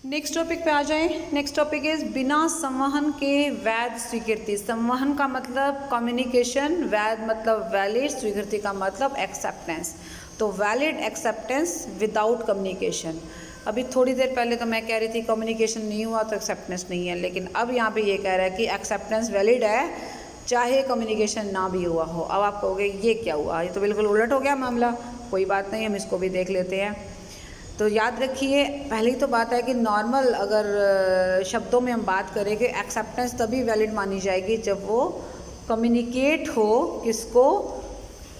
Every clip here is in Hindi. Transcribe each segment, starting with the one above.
नेक्स्ट टॉपिक पे आ जाएं। नेक्स्ट टॉपिक इज बिना संवहन के वैध स्वीकृति। संवहन का मतलब कम्युनिकेशन, वैध मतलब वैलिड, स्वीकृति का मतलब एक्सेप्टेंस। तो वैलिड एक्सेप्टेंस विदाउट कम्युनिकेशन। अभी थोड़ी देर पहले तो मैं कह रही थी कम्युनिकेशन नहीं हुआ तो एक्सेप्टेंस नहीं है, लेकिन अब यहाँ पे ये कह रहा है कि एक्सेप्टेंस वैलिड है चाहे कम्युनिकेशन ना भी हुआ हो। अब आप कहोगे ये क्या हुआ, ये तो बिल्कुल उलट हो गया मामला। कोई बात नहीं, हम इसको भी देख लेते हैं। तो याद रखिए, पहली तो बात है कि नॉर्मल अगर शब्दों में हम बात करें कि एक्सेप्टेंस तभी वैलिड मानी जाएगी जब वो कम्युनिकेट हो किसको,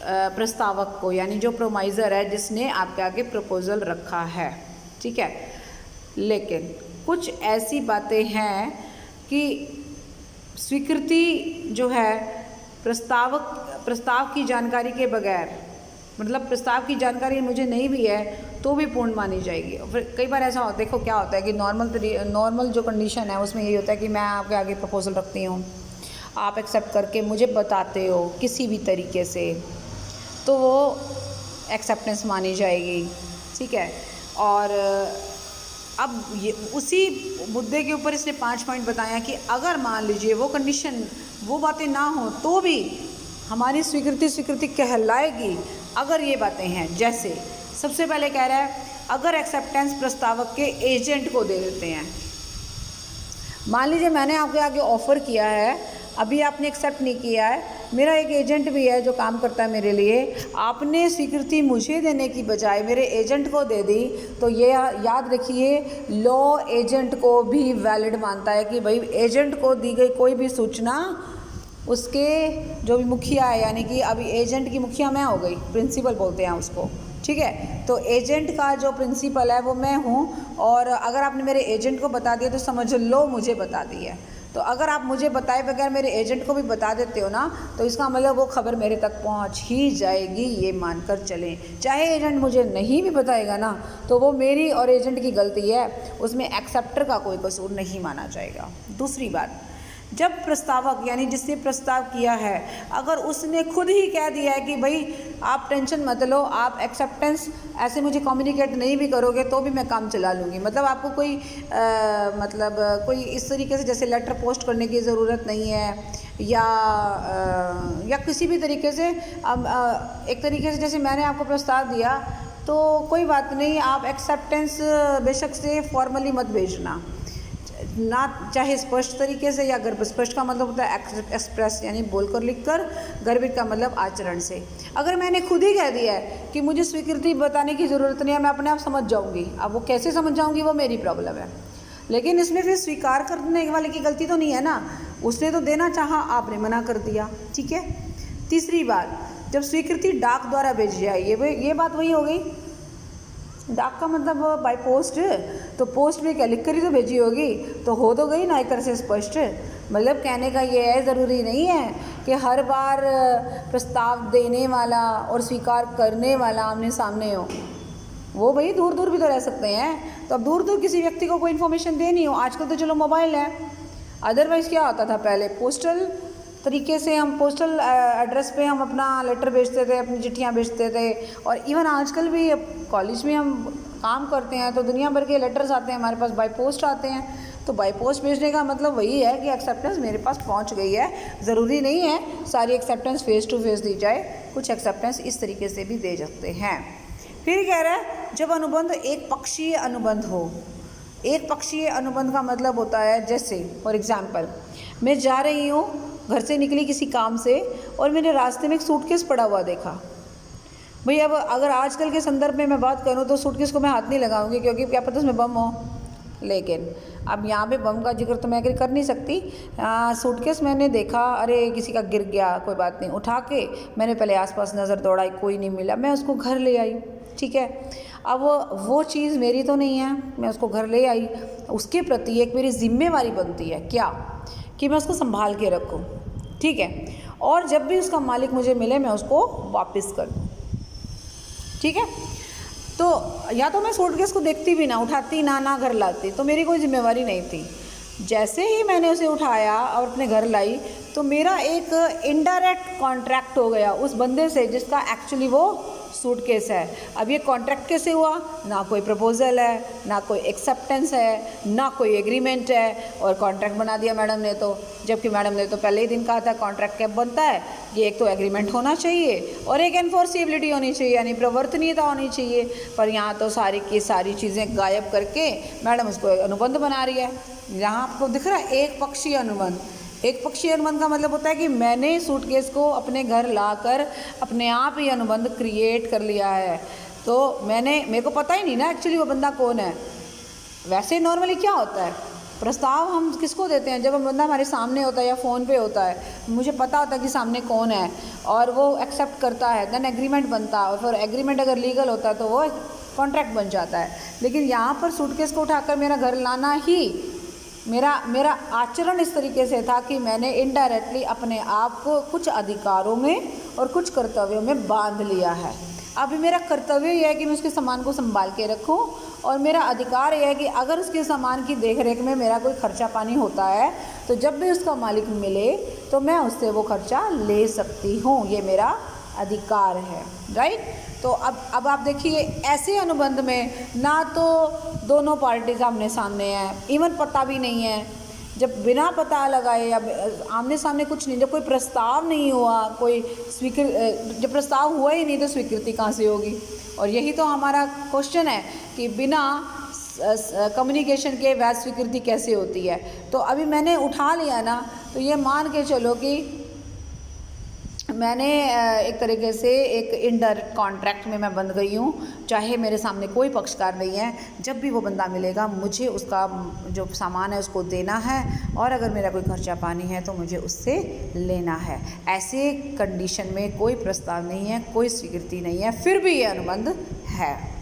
प्रस्तावक को, यानी जो प्रोमाइज़र है जिसने आपके आगे प्रपोजल रखा है। ठीक है, लेकिन कुछ ऐसी बातें हैं कि स्वीकृति जो है प्रस्ताव की जानकारी के बगैर, मतलब प्रस्ताव की जानकारी मुझे नहीं भी है तो भी पूर्ण मानी जाएगी। फिर कई बार ऐसा होता है, देखो क्या होता है कि नॉर्मल जो कंडीशन है उसमें यही होता है कि मैं आपके आगे प्रपोजल रखती हूँ, आप एक्सेप्ट करके मुझे बताते हो किसी भी तरीके से, तो वो एक्सेप्टेंस मानी जाएगी। ठीक है, और अब ये उसी मुद्दे के ऊपर इसने 5 पॉइंट बताया कि अगर मान लीजिए वो कंडीशन, वो बातें ना हो तो भी हमारी स्वीकृति कहलाएगी अगर ये बातें हैं। जैसे सबसे पहले कह रहा है अगर एक्सेप्टेंस प्रस्तावक के एजेंट को दे देते हैं। मान लीजिए मैंने आपके आगे ऑफ़र किया है, अभी आपने एक्सेप्ट नहीं किया है, मेरा एक एजेंट भी है जो काम करता है मेरे लिए, आपने स्वीकृति मुझे देने की बजाय मेरे एजेंट को दे दी, तो ये याद रखिए लॉ एजेंट को भी वैलिड मानता है कि भाई एजेंट को दी गई कोई भी सूचना उसके जो भी मुखिया है, यानी कि अभी एजेंट की मुखिया मैं हो गई, प्रिंसिपल बोलते हैं उसको। ठीक है, तो एजेंट का जो प्रिंसिपल है वो मैं हूँ, और अगर आपने मेरे एजेंट को बता दिया तो समझ लो मुझे बता दी है। तो अगर आप मुझे बताए बगैर मेरे एजेंट को भी बता देते हो ना, तो इसका मतलब वो खबर मेरे तक पहुंच ही जाएगी, ये मानकर चलें। चाहे एजेंट मुझे नहीं भी बताएगा ना, तो वो मेरी और एजेंट की गलती है, उसमें एक्सेप्टर का कोई कसूर नहीं माना जाएगा। दूसरी बात, जब प्रस्तावक यानी जिसने प्रस्ताव किया है अगर उसने खुद ही कह दिया है कि भाई आप टेंशन मत लो, आप एक्सेप्टेंस ऐसे मुझे कम्युनिकेट नहीं भी करोगे तो भी मैं काम चला लूँगी, मतलब आपको कोई कोई इस तरीके से जैसे लेटर पोस्ट करने की ज़रूरत नहीं है, या किसी भी तरीके से एक तरीके से जैसे मैंने आपको प्रस्ताव दिया तो कोई बात नहीं, आप एक्सेप्टेंस बेशक से फॉर्मली मत भेजना, ना चाहे स्पष्ट तरीके से, या गर्भ स्पष्ट का मतलब होता है एक्सप्रेस यानी बोलकर लिखकर, गर्भित का मतलब आचरण से। अगर मैंने खुद ही कह दिया है कि मुझे स्वीकृति बताने की ज़रूरत नहीं है, मैं अपने आप समझ जाऊंगी, अब वो कैसे समझ जाऊंगी वो मेरी प्रॉब्लम है, लेकिन इसमें फिर स्वीकार करने वाले की गलती तो नहीं है ना, उसने तो देना चाहा, आपने मना कर दिया। ठीक है, तीसरी बात, जब स्वीकृति डाक द्वारा भेजी जाए, ये बात वही हो गई, डाक का मतलब बाय पोस्ट, तो पोस्ट में क्या लिख कर ही तो भेजी होगी, तो हो तो गई ना एक तरह से स्पष्ट। मतलब कहने का ये है, ज़रूरी नहीं है कि हर बार प्रस्ताव देने वाला और स्वीकार करने वाला आमने सामने हो, वो भाई दूर दूर भी तो रह सकते हैं, तो अब दूर दूर किसी व्यक्ति को कोई इन्फॉर्मेशन देनी हो, आजकल तो चलो मोबाइल है, अदरवाइज़ क्या होता था पहले, पोस्टल तरीके से हम पोस्टल एड्रेस पे हम अपना लेटर भेजते थे, अपनी चिट्ठियाँ भेजते थे, और इवन आजकल भी कॉलेज में हम काम करते हैं तो दुनिया भर के लेटर्स आते हैं हमारे पास, बाय पोस्ट आते हैं, तो बाय पोस्ट भेजने का मतलब वही है कि एक्सेप्टेंस मेरे पास पहुंच गई है। ज़रूरी नहीं है सारी एक्सेप्टेंस फेस टू फेस दी जाए, कुछ एक्सेप्टेंस इस तरीके से भी दे सकते हैं। फिर कह रहा है जब अनुबंध एक पक्षीय अनुबंध हो। एक पक्षीय अनुबंध का मतलब होता है, जैसे फॉर एग्जाम्पल मैं जा रही हूँ, घर से निकली किसी काम से, और मैंने रास्ते में एक सूटकेस पड़ा हुआ देखा। भाई अब अगर आजकल के संदर्भ में मैं बात करूँ तो सूटकेस को मैं हाथ नहीं लगाऊंगी, क्योंकि क्या पता उसमें बम हो, लेकिन अब यहाँ पे बम का जिक्र तो मैं कर नहीं सकती। सूटकेस मैंने देखा, अरे किसी का गिर गया, कोई बात नहीं, उठा के मैंने पहले आसपास नज़र दौड़ाई, कोई नहीं मिला, मैं उसको घर ले आई। ठीक है, अब वो चीज़ मेरी तो नहीं है, मैं उसको घर ले आई, उसके प्रति एक मेरी जिम्मेवारी बनती है क्या, कि मैं उसको संभाल के रखूं। ठीक है, और जब भी उसका मालिक मुझे मिले मैं उसको वापस कर दूँ। ठीक है, तो या तो मैं सूटकेस को देखती भी ना, उठाती ना घर लाती, तो मेरी कोई जिम्मेवारी नहीं थी। जैसे ही मैंने उसे उठाया और अपने घर लाई, तो मेरा एक इनडायरेक्ट कॉन्ट्रैक्ट हो गया उस बंदे से जिसका एक्चुअली वो सूटकेस है। अब ये कॉन्ट्रैक्ट कैसे हुआ? ना कोई प्रपोजल है, ना कोई एक्सेप्टेंस है, ना कोई एग्रीमेंट है, और कॉन्ट्रैक्ट बना दिया मैडम ने तो, जबकि मैडम ने तो पहले ही दिन कहा था कॉन्ट्रैक्ट कब बनता है, ये एक तो एग्रीमेंट होना चाहिए और एक एनफोर्सिबिलिटी होनी चाहिए, यानी प्रवर्तनीयता होनी चाहिए। पर यहाँ तो सारी की सारी चीज़ें गायब करके मैडम उसको अनुबंध बना रही है। यहाँ आपको दिख रहा है एक पक्षीय अनुबंध। एक पक्षीय अनुबंध का मतलब होता है कि मैंने सूटकेस को अपने घर लाकर अपने आप ही अनुबंध क्रिएट कर लिया है। तो मेरे को पता ही नहीं ना एक्चुअली वो बंदा कौन है। वैसे नॉर्मली क्या होता है, प्रस्ताव हम किसको देते हैं? जब हम बंदा हमारे सामने होता है या फ़ोन पे होता है, मुझे पता होता है कि सामने कौन है और वो एक्सेप्ट करता है, देन एग्रीमेंट बनता है, और फिर एग्रीमेंट अगर लीगल होता है तो वो कॉन्ट्रैक्ट बन जाता है। लेकिन यहाँ पर सूटकेस को उठाकर मेरा घर लाना ही मेरा आचरण इस तरीके से था कि मैंने इनडायरेक्टली अपने आप को कुछ अधिकारों में और कुछ कर्तव्यों में बांध लिया है। अभी मेरा कर्तव्य यह है कि मैं उसके सामान को संभाल के रखूं, और मेरा अधिकार यह है कि अगर उसके सामान की देखरेख में मेरा कोई खर्चा पानी होता है तो जब भी उसका मालिक मिले तो मैं उससे वो खर्चा ले सकती हूँ। ये मेरा अधिकार है, राइट। तो अब आप देखिए, ऐसे अनुबंध में ना तो दोनों पार्टीज आमने सामने हैं, इवन पता भी नहीं है। जब बिना पता लगाए या आमने सामने कुछ नहीं, जब कोई प्रस्ताव नहीं हुआ, कोई जब प्रस्ताव हुआ ही नहीं तो स्वीकृति कहाँ से होगी? और यही तो हमारा क्वेश्चन है कि बिना कम्युनिकेशन के वैध स्वीकृति कैसे होती है। तो अभी मैंने उठा लिया ना, तो ये मान के चलो कि मैंने एक तरीके से एक इनडायरेक्ट कॉन्ट्रैक्ट में मैं बंध गई हूँ। चाहे मेरे सामने कोई पक्षकार नहीं है, जब भी वो बंदा मिलेगा मुझे उसका जो सामान है उसको देना है, और अगर मेरा कोई खर्चा पानी है तो मुझे उससे लेना है। ऐसे कंडीशन में कोई प्रस्ताव नहीं है, कोई स्वीकृति नहीं है, फिर भी ये अनुबंध है।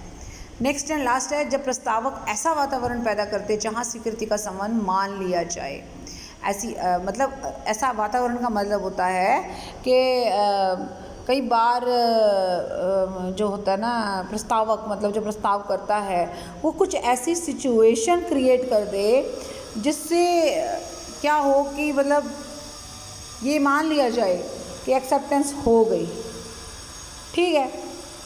नेक्स्ट एंड लास्ट है, जब प्रस्तावक ऐसा वातावरण पैदा करते जहाँ स्वीकृति का संबंध मान लिया जाए। मतलब ऐसा वातावरण का मतलब होता है कि कई बार जो होता है ना प्रस्तावक, मतलब जो प्रस्ताव करता है वो कुछ ऐसी सिचुएशन क्रिएट कर दे जिससे क्या हो कि मतलब ये मान लिया जाए कि एक्सेप्टेंस हो गई। ठीक है,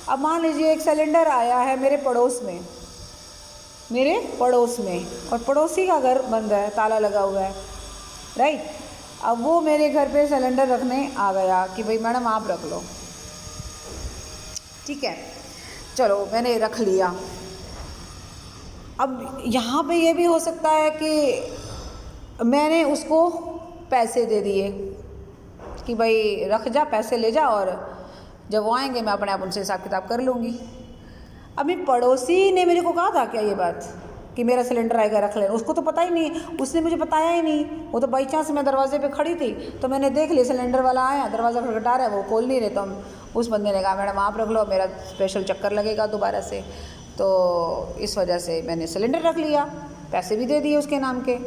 अब मान लीजिए एक सिलेंडर आया है मेरे पड़ोस में, और पड़ोसी का घर बंद है, ताला लगा हुआ है, राइट। अब वो मेरे घर पे सिलेंडर रखने आ गया कि भाई मैडम आप रख लो। ठीक है, चलो मैंने रख लिया। अब यहाँ पे ये भी हो सकता है कि मैंने उसको पैसे दे दिए कि भाई रख जा, पैसे ले जा, और जब वो आएंगे मैं अपने आप उनसे हिसाब किताब कर लूँगी। अभी पड़ोसी ने मेरे को कहा था क्या ये बात कि मेरा सिलेंडर आएगा रख लेना? उसको तो पता ही नहीं, उसने मुझे बताया ही नहीं। वो तो बाई चांस मैं दरवाजे पे खड़ी थी तो मैंने देख लिया सिलेंडर वाला आया, दरवाज़ा खटखटा रहा है, वो खोल नहीं रहे, तो उस बंदे ने कहा मैडम आप रख लो, मेरा स्पेशल चक्कर लगेगा दोबारा से। तो इस वजह से मैंने सिलेंडर रख लिया, पैसे भी दे दिए उसके नाम के।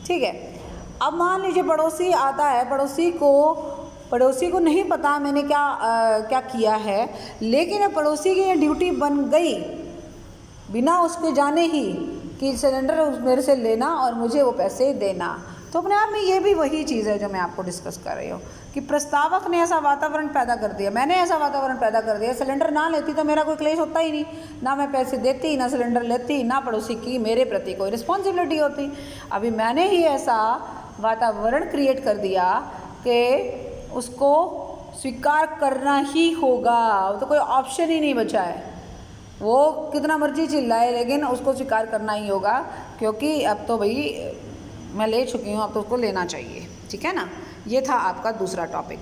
ठीक है, अब मान लीजिए पड़ोसी आता है, पड़ोसी को नहीं पता मैंने क्या किया है, लेकिन पड़ोसी की ये ड्यूटी बन गई बिना उसके जाने ही कि सिलेंडर मेरे से लेना और मुझे वो पैसे देना। तो अपने आप में ये भी वही चीज़ है जो मैं आपको डिस्कस कर रही हूँ कि प्रस्तावक ने ऐसा वातावरण पैदा कर दिया, मैंने ऐसा वातावरण पैदा कर दिया। सिलेंडर ना लेती तो मेरा कोई क्लेश होता ही नहीं, ना मैं पैसे देती, ना सिलेंडर लेती, ना पड़ोसी की मेरे प्रति कोई रिस्पॉन्सिबिलिटी होती। अभी मैंने ही ऐसा वातावरण क्रिएट कर दिया कि उसको स्वीकार करना ही होगा, तो कोई ऑप्शन ही नहीं बचा है। वो कितना मर्जी चिल्लाए लेकिन उसको स्वीकार करना ही होगा, क्योंकि अब तो भाई मैं ले चुकी हूँ, अब तो उसको लेना चाहिए। ठीक है ना, ये था आपका दूसरा टॉपिक।